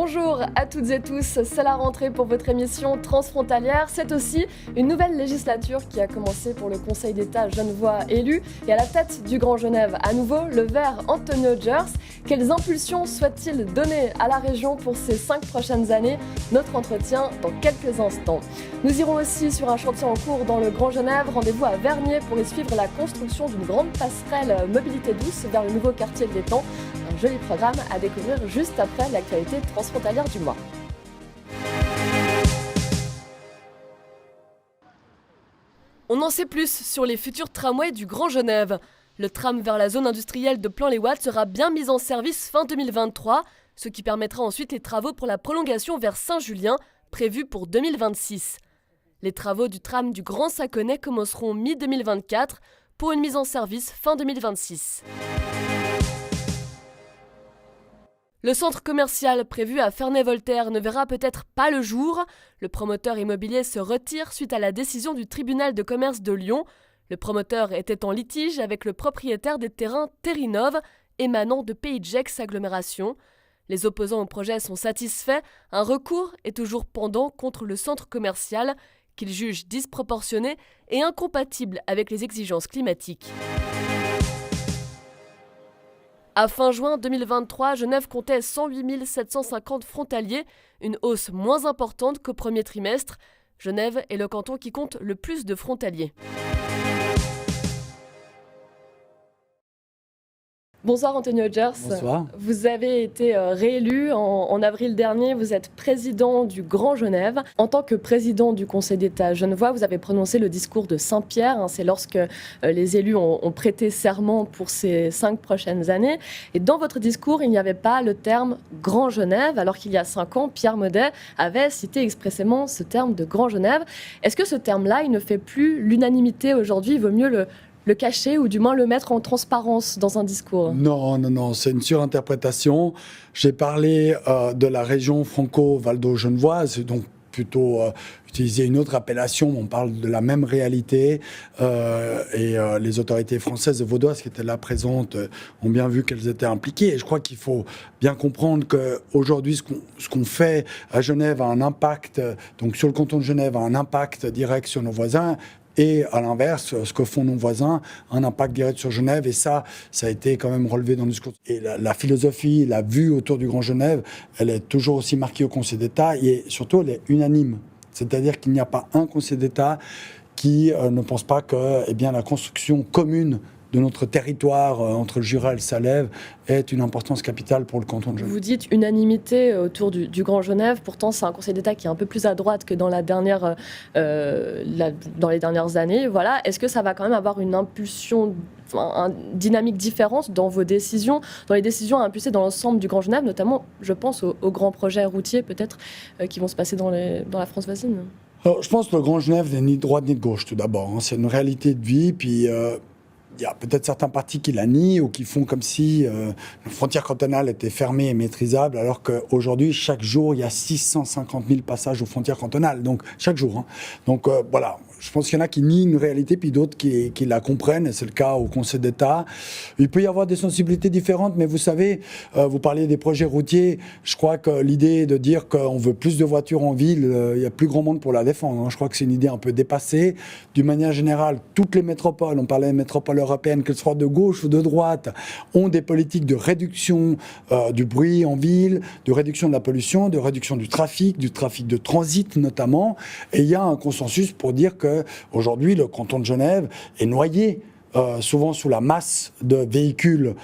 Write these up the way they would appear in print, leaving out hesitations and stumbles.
Bonjour à toutes et tous, c'est la rentrée pour votre émission transfrontalière. C'est aussi une nouvelle législature qui a commencé pour le Conseil d'État genevois élu. Et à la tête du Grand Genève, à nouveau, le vert Antonio Gers. Quelles impulsions souhaite-t-il donner à la région pour ces 5 prochaines années? Notre entretien dans quelques instants. Nous irons aussi sur un chantier en cours dans le Grand Genève. Rendez-vous à Vernier pour y suivre la construction d'une grande passerelle mobilité douce vers le nouveau quartier de l'Étang. Un joli programme à découvrir juste après l'actualité transfrontalière du mois. On en sait plus sur les futurs tramways du Grand Genève. Le tram vers la zone industrielle de Plan-les-Ouates sera bien mis en service fin 2023, ce qui permettra ensuite les travaux pour la prolongation vers Saint-Julien, prévus pour 2026. Les travaux du tram du Grand Saconnet commenceront mi-2024 pour une mise en service fin 2026. Le centre commercial prévu à Ferney-Voltaire ne verra peut-être pas le jour. Le promoteur immobilier se retire suite à la décision du tribunal de commerce de Lyon. Le promoteur était en litige avec le propriétaire des terrains Terrinov, émanant de Pays de Gex Agglomération. Les opposants au projet sont satisfaits. Un recours est toujours pendant contre le centre commercial, qu'ils jugent disproportionné et incompatible avec les exigences climatiques. À fin juin 2023, Genève comptait 108 750 frontaliers, une hausse moins importante qu'au premier trimestre. Genève est le canton qui compte le plus de frontaliers. Bonsoir Antonio Gers. Bonsoir. Vous avez été réélu en avril dernier. Vous êtes président du Grand Genève. En tant que président du Conseil d'État genevois, vous avez prononcé le discours de Saint-Pierre. C'est lorsque les élus ont prêté serment pour ces 5 prochaines années. Et dans votre discours, il n'y avait pas le terme Grand Genève, alors qu'il y a 5 ans, Pierre Maudet avait cité expressément ce terme de Grand Genève. Est-ce que ce terme-là, il ne fait plus l'unanimité aujourd'hui? Il vaut mieux le cacher ou du moins le mettre en transparence dans un discours? Non, c'est une surinterprétation. J'ai parlé de la région franco-valdo-genevoise, donc plutôt utiliser une autre appellation. On parle de la même réalité et les autorités françaises et vaudoises qui étaient là présentes ont bien vu qu'elles étaient impliquées. Et je crois qu'il faut bien comprendre qu'aujourd'hui, ce qu'on fait à Genève a un impact, donc sur le canton de Genève, a un impact direct sur nos voisins. Et à l'inverse, ce que font nos voisins a un impact direct sur Genève. Et ça a été quand même relevé dans le discours. Et la philosophie, la vue autour du Grand Genève, elle est toujours aussi marquée au Conseil d'État. Et surtout, elle est unanime. C'est-à-dire qu'il n'y a pas un Conseil d'État qui ne pense pas que la construction commune de notre territoire entre le Jura et le Salève est une importance capitale pour le canton de Genève. Vous dites unanimité autour du Grand Genève, pourtant c'est un Conseil d'État qui est un peu plus à droite que dans les dernières années. Voilà. Est-ce que ça va quand même avoir une impulsion, une dynamique différente dans vos décisions, dans les décisions à impulser dans l'ensemble du Grand Genève, notamment, je pense, aux grands projets routiers peut-être qui vont se passer dans la France voisine? Alors, je pense que le Grand Genève n'est ni de droite ni de gauche tout d'abord. C'est une réalité de vie, puis il y a peut-être certains partis qui la nient ou qui font comme si la frontière cantonale était fermée et maîtrisable, alors qu'aujourd'hui, chaque jour, il y a 650 000 passages aux frontières cantonales. Donc, chaque jour. Hein. Donc, voilà. Je pense qu'il y en a qui nient une réalité, puis d'autres qui la comprennent, et c'est le cas au Conseil d'État. Il peut y avoir des sensibilités différentes, mais vous savez, vous parliez des projets routiers, je crois que l'idée de dire qu'on veut plus de voitures en ville, il y a plus grand monde pour la défendre. Hein. Je crois que c'est une idée un peu dépassée. D'une manière générale, toutes les métropoles, on parlait des métropoles européennes, qu'elles soient de gauche ou de droite, ont des politiques de réduction du bruit en ville, de réduction de la pollution, de réduction du trafic de transit notamment. Et il y a un consensus pour dire que aujourd'hui, le canton de Genève est noyé souvent sous la masse de véhicules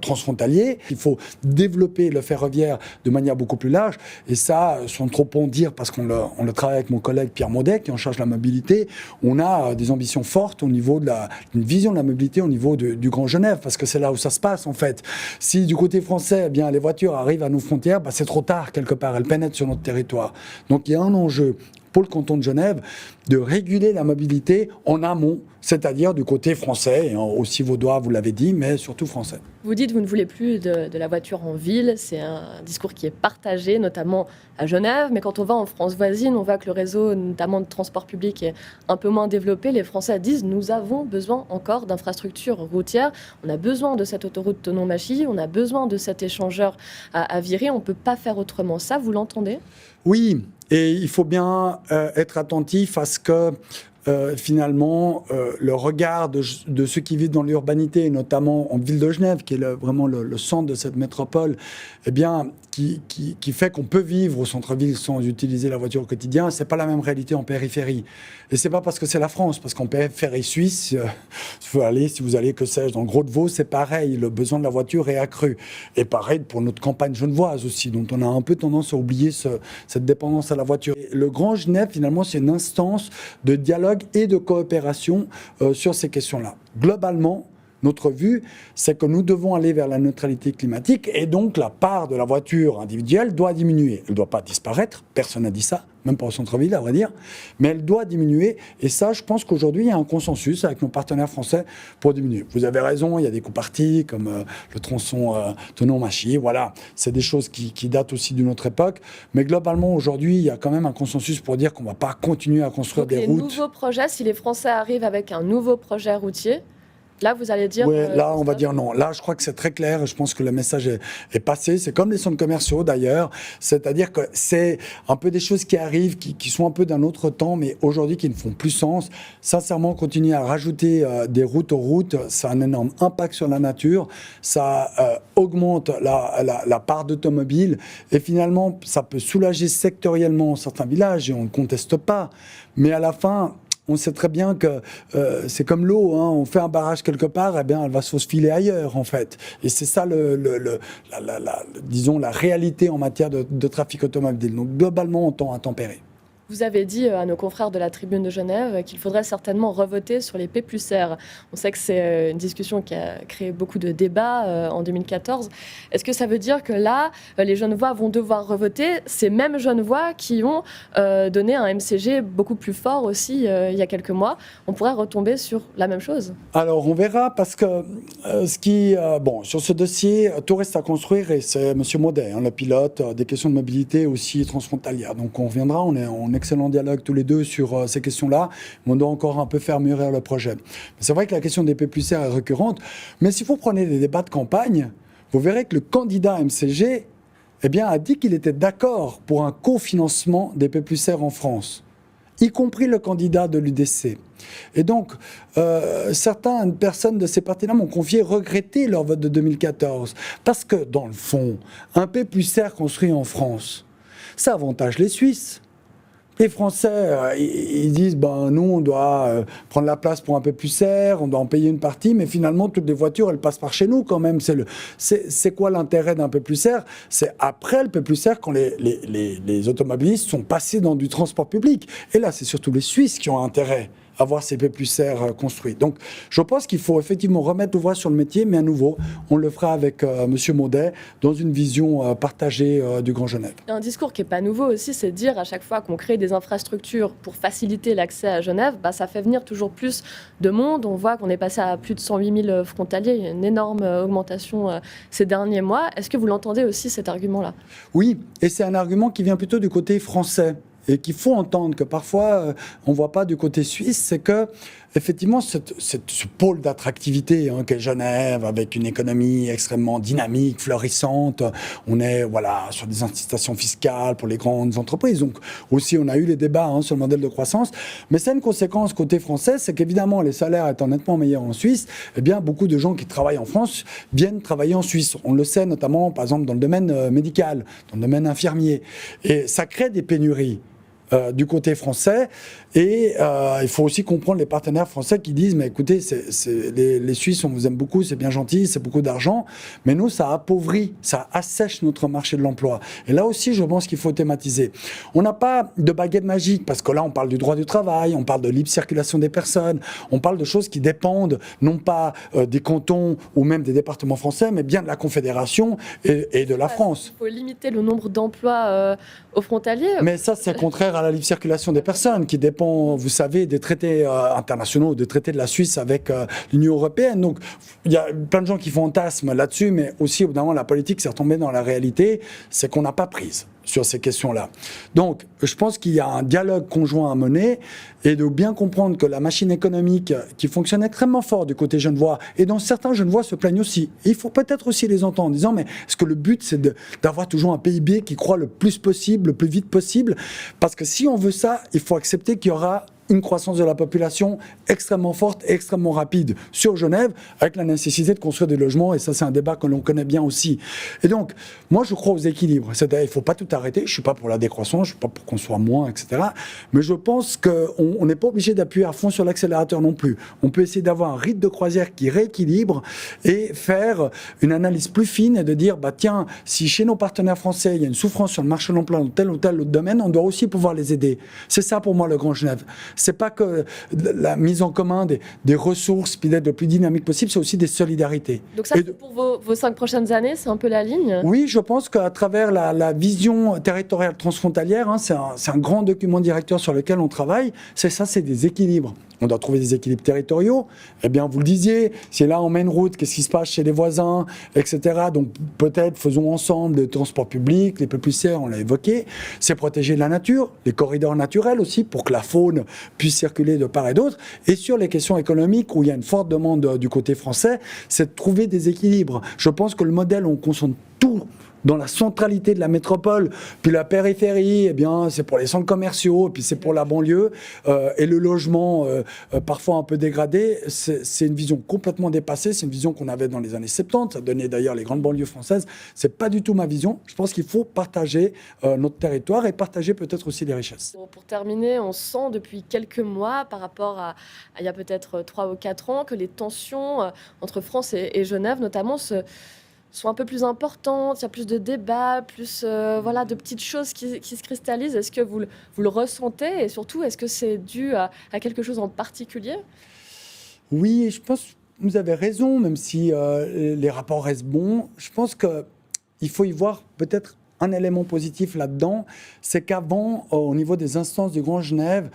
transfrontaliers. Il faut développer le ferroviaire de manière beaucoup plus large. Et ça, sans trop en dire, parce qu'on le travaille avec mon collègue Pierre Maudet, qui est en charge de la mobilité, on a des ambitions fortes au niveau d'une vision de la mobilité au niveau du Grand Genève, parce que c'est là où ça se passe, en fait. Si du côté français, les voitures arrivent à nos frontières, c'est trop tard, quelque part. Elles pénètrent sur notre territoire. Donc, il y a un enjeu pour le canton de Genève, de réguler la mobilité en amont, c'est-à-dire du côté français, et aussi vaudois, vous l'avez dit, mais surtout français. Vous dites que vous ne voulez plus de la voiture en ville, c'est un discours qui est partagé, notamment à Genève, mais quand on va en France voisine, on voit que le réseau, notamment de transport public, est un peu moins développé. Les Français disent « nous avons besoin encore d'infrastructures routières, on a besoin de cette autoroute Thonon-Machy, on a besoin de cet échangeur à Viry, on ne peut pas faire autrement ». Ça, vous l'entendez ? Oui, et il faut bien être attentif à ce que finalement, le regard de ceux qui vivent dans l'urbanité, notamment en ville de Genève, qui est vraiment le centre de cette métropole, eh bien, qui fait qu'on peut vivre au centre-ville sans utiliser la voiture au quotidien, c'est pas la même réalité en périphérie. Et c'est pas parce que c'est la France, parce qu'en périphérie suisse, si vous allez, que sais-je, dans le Gros de Vaud, c'est pareil, le besoin de la voiture est accru. Et pareil pour notre campagne genevoise aussi, dont on a un peu tendance à oublier cette dépendance à la voiture. Et le Grand Genève, finalement, c'est une instance de dialogue et de coopération sur ces questions-là. Globalement, notre vue, c'est que nous devons aller vers la neutralité climatique et donc la part de la voiture individuelle doit diminuer. Elle ne doit pas disparaître, personne n'a dit ça, même pas au centre-ville à vrai dire, mais elle doit diminuer et ça, je pense qu'aujourd'hui, il y a un consensus avec nos partenaires français pour diminuer. Vous avez raison, il y a des coups partis comme le tronçon Thonon-Machy, voilà, c'est des choses qui datent aussi d'une autre époque, mais globalement, aujourd'hui, il y a quand même un consensus pour dire qu'on ne va pas continuer à construire des routes. Les nouveaux projets, si les Français arrivent avec un nouveau projet routier, là, vous allez dire... Oui, là, on va dire non. Là, je crois que c'est très clair. Je pense que le message est passé. C'est comme les centres commerciaux, d'ailleurs. C'est-à-dire que c'est un peu des choses qui arrivent, qui sont un peu d'un autre temps, mais aujourd'hui, qui ne font plus sens. Sincèrement, continuer à rajouter des routes aux routes, ça a un énorme impact sur la nature. Ça augmente la part d'automobiles. Et finalement, ça peut soulager sectoriellement certains villages, et on ne conteste pas. Mais à la fin... On sait très bien que c'est comme l'eau, hein, on fait un barrage quelque part, eh bien, elle va se filer ailleurs, en fait. Et c'est ça, disons, la réalité en matière de trafic automobile. Donc, globalement, on tend à tempérer. Vous avez dit à nos confrères de la Tribune de Genève qu'il faudrait certainement revoter sur les P+R. On sait que c'est une discussion qui a créé beaucoup de débats en 2014. Est-ce que ça veut dire que là, les Genevois vont devoir revoter ces mêmes Genevois qui ont donné un MCG beaucoup plus fort aussi il y a quelques mois? On pourrait retomber sur la même chose? Alors, on verra parce que sur ce dossier, tout reste à construire et c'est M. Maudet, le pilote des questions de mobilité aussi transfrontalières. Donc, on reviendra, on est excellent dialogue tous les deux sur ces questions-là. On doit encore un peu faire mûrir le projet. C'est vrai que la question des P+R est récurrente, mais si vous prenez les débats de campagne, vous verrez que le candidat MCG a dit qu'il était d'accord pour un cofinancement des P+R en France, y compris le candidat de l'UDC. Et donc, certaines personnes de ces partis-là m'ont confié regretter leur vote de 2014, parce que, dans le fond, un P+R construit en France, ça avantage les Suisses. Les Français, ils disent, nous, on doit prendre la place pour un P+R, on doit en payer une partie, mais finalement, toutes les voitures, elles passent par chez nous quand même. C'est quoi l'intérêt d'un P+R? C'est après le P+R, quand les automobilistes sont passés dans du transport public. Et là, c'est surtout les Suisses qui ont intérêt à voir ces P+R construits. Donc, je pense qu'il faut effectivement remettre l'ouvrage sur le métier, mais à nouveau, on le fera avec M. Maudet dans une vision partagée du Grand Genève. Un discours qui n'est pas nouveau aussi, c'est de dire à chaque fois qu'on crée des infrastructures pour faciliter l'accès à Genève, ça fait venir toujours plus de monde. On voit qu'on est passé à plus de 108 000 frontaliers. Il y a une énorme augmentation ces derniers mois. Est-ce que vous l'entendez aussi, cet argument-là? Oui, et c'est un argument qui vient plutôt du côté français. Et qu'il faut entendre, que parfois on ne voit pas du côté suisse, c'est que effectivement ce pôle d'attractivité qu'est Genève, avec une économie extrêmement dynamique, florissante, on est sur des incitations fiscales pour les grandes entreprises. Donc aussi on a eu les débats sur le modèle de croissance, mais c'est une conséquence côté français, c'est qu'évidemment les salaires étant nettement meilleurs en Suisse, beaucoup de gens qui travaillent en France viennent travailler en Suisse. On le sait notamment par exemple dans le domaine médical, dans le domaine infirmier, et ça crée des pénuries du côté français. Et il faut aussi comprendre les partenaires français qui disent, mais écoutez, les Suisses, on vous aime beaucoup, c'est bien gentil, c'est beaucoup d'argent, mais nous, ça appauvrit, ça assèche notre marché de l'emploi. Et là aussi, je pense qu'il faut thématiser. On n'a pas de baguette magique, parce que là, on parle du droit du travail, on parle de libre circulation des personnes, on parle de choses qui dépendent, non pas des cantons ou même des départements français, mais bien de la Confédération et de la France. Il faut limiter le nombre d'emplois aux frontaliers. Mais ça, c'est contraire à la libre circulation des personnes, qui dépend, vous savez, des traités internationaux, des traités de la Suisse avec l'Union européenne. Donc, il y a plein de gens qui fantasment là-dessus, mais aussi, au bout d'un moment, la politique s'est retombée dans la réalité, c'est qu'on n'a pas prise sur ces questions-là. Donc, je pense qu'il y a un dialogue conjoint à mener et de bien comprendre que la machine économique qui fonctionne extrêmement fort du côté genevois, et dont certains genevois se plaignent aussi, et il faut peut-être aussi les entendre en disant, mais est-ce que le but, c'est d'avoir toujours un PIB qui croît le plus possible, le plus vite possible? Parce que si on veut ça, il faut accepter qu'il y aura une croissance de la population extrêmement forte et extrêmement rapide sur Genève, avec la nécessité de construire des logements, et ça c'est un débat que l'on connaît bien aussi. Et donc, moi je crois aux équilibres, c'est-à-dire il ne faut pas tout arrêter, je ne suis pas pour la décroissance, je ne suis pas pour qu'on soit moins, etc. Mais je pense qu'on n'est pas obligé d'appuyer à fond sur l'accélérateur non plus. On peut essayer d'avoir un rythme de croisière qui rééquilibre et faire une analyse plus fine et de dire, bah tiens, si chez nos partenaires français, il y a une souffrance sur le marché de l'emploi dans tel ou tel autre domaine, on doit aussi pouvoir les aider. C'est ça pour moi le Grand Genève. C'est pas que la mise en commun des ressources, puis d'être le plus dynamique possible, c'est aussi des solidarités. Donc ça, pour vos 5 prochaines années, c'est un peu la ligne? Oui, je pense qu'à travers la vision territoriale transfrontalière, hein, c'est un grand document directeur sur lequel on travaille, c'est des équilibres. On doit trouver des équilibres territoriaux. Eh bien, vous le disiez, c'est là on met une route, qu'est-ce qui se passe chez les voisins, etc. Donc peut-être faisons ensemble le transport public, les pépicières, on l'a évoqué. C'est protéger la nature, les corridors naturels aussi, pour que la faune puisse circuler de part et d'autre. Et sur les questions économiques, où il y a une forte demande du côté français, c'est de trouver des équilibres. Je pense que le modèle, on concentre tout dans la centralité de la métropole, puis la périphérie, eh bien, c'est pour les centres commerciaux, puis c'est pour la banlieue, et le logement, parfois un peu dégradé, c'est une vision complètement dépassée, c'est une vision qu'on avait dans les années 70, ça donnait d'ailleurs les grandes banlieues françaises, c'est pas du tout ma vision, je pense qu'il faut partager notre territoire et partager peut-être aussi les richesses. Pour terminer, on sent depuis quelques mois, par rapport à il y a peut-être 3 ou 4 ans, que les tensions entre France et Genève, notamment, sont un peu plus importantes, il y a plus de débats, plus de petites choses qui se cristallisent. Est-ce que vous le ressentez? Et surtout, est-ce que c'est dû à quelque chose en particulier? Oui, je pense que vous avez raison, même si les rapports restent bons. Je pense qu'il faut y voir peut-être un élément positif là-dedans, c'est qu'avant, au niveau des instances du Grand Genève,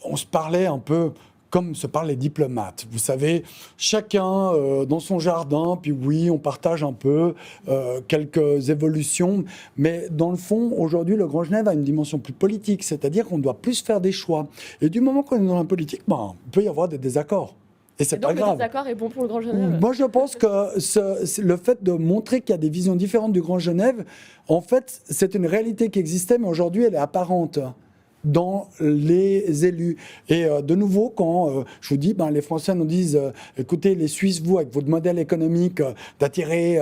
on se parlait un peu comme se parlent les diplomates. Vous savez, chacun dans son jardin, puis oui, on partage un peu quelques évolutions, mais dans le fond, aujourd'hui, le Grand Genève a une dimension plus politique, c'est-à-dire qu'on doit plus faire des choix. Et du moment qu'on est dans la politique, il peut y avoir des désaccords. Et c'est pas grave. Le désaccord est bon pour le Grand Genève? Moi, je pense que le fait de montrer qu'il y a des visions différentes du Grand Genève, en fait, c'est une réalité qui existait, mais aujourd'hui, elle est apparente dans les élus. Et de nouveau, quand je vous dis, les Français nous disent écoutez, les Suisses, vous, avec votre modèle économique d'attirer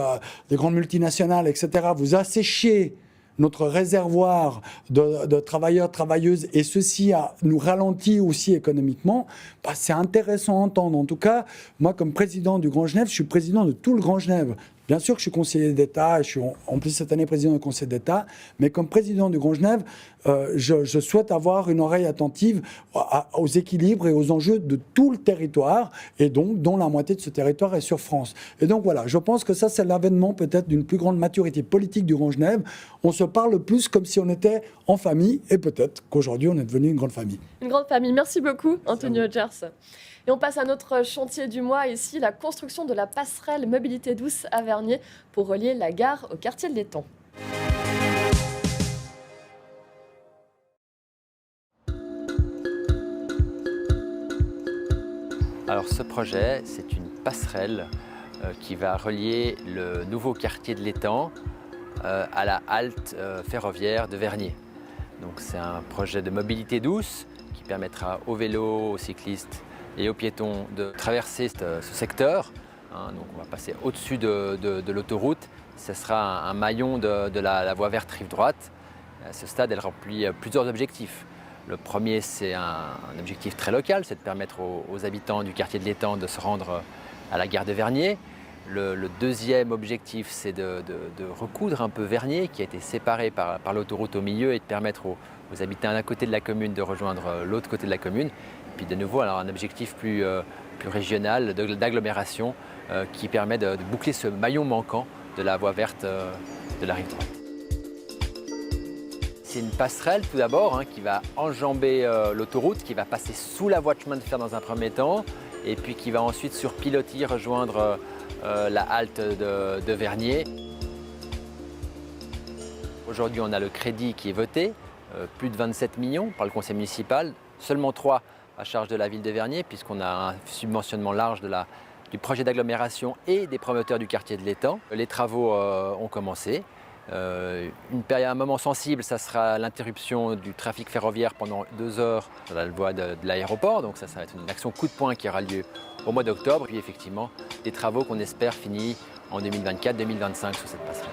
des grandes multinationales, etc., vous asséchez notre réservoir de travailleurs, travailleuses, et ceci nous ralentit aussi économiquement, c'est intéressant à entendre. En tout cas, moi, comme président du Grand Genève, je suis président de tout le Grand Genève. Bien sûr que je suis conseiller d'État, et je suis en plus cette année président du Conseil d'État, mais comme président du Grand Genève, je souhaite avoir une oreille attentive aux équilibres et aux enjeux de tout le territoire, et donc dont la moitié de ce territoire est sur France. Et donc voilà, je pense que ça, c'est l'avènement peut-être d'une plus grande maturité politique du Grand Genève. On se parle plus comme si on était en famille, et peut-être qu'aujourd'hui, on est devenu une grande famille. Une grande famille. Merci beaucoup, Anthony Hodgers. Et on passe à notre chantier du mois ici, la construction de la passerelle mobilité douce à Vernier pour relier la gare au quartier de l'Étang. Alors ce projet, c'est une passerelle qui va relier le nouveau quartier de l'Étang à la halte ferroviaire de Vernier. Donc c'est un projet de mobilité douce qui permettra aux vélos, aux cyclistes et aux piétons de traverser ce secteur. Donc on va passer au-dessus de l'autoroute. Ce sera un maillon de la voie verte rive droite. À ce stade, elle remplit plusieurs objectifs. Le premier, c'est un objectif très local, c'est de permettre aux habitants du quartier de l'Étang de se rendre à la gare de Vernier. Le deuxième objectif, c'est de recoudre un peu Vernier, qui a été séparé par l'autoroute au milieu, et de permettre aux habitants d'un côté de la commune de rejoindre l'autre côté de la commune. Puis de nouveau, alors un objectif plus régional, d'agglomération, qui permet de boucler ce maillon manquant de la voie verte de la rive droite. C'est une passerelle tout d'abord qui va enjamber l'autoroute, qui va passer sous la voie de chemin de fer dans un premier temps, et puis qui va ensuite sur pilotis rejoindre la halte de Vernier. Aujourd'hui, on a le crédit qui est voté, plus de 27 millions par le conseil municipal, seulement 3 à charge de la ville de Vernier, puisqu'on a un subventionnement large du projet d'agglomération et des promoteurs du quartier de l'Étang. Les travaux ont commencé. Un moment sensible, ça sera l'interruption du trafic ferroviaire pendant 2 heures sur la voie de l'aéroport. Donc ça va être une action coup de poing qui aura lieu au mois d'octobre. Puis effectivement, des travaux qu'on espère finis en 2024-2025 sur cette passerelle.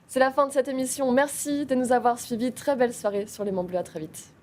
C'est la fin de cette émission. Merci de nous avoir suivis. Très belle soirée sur Les Monts Bleus. À très vite.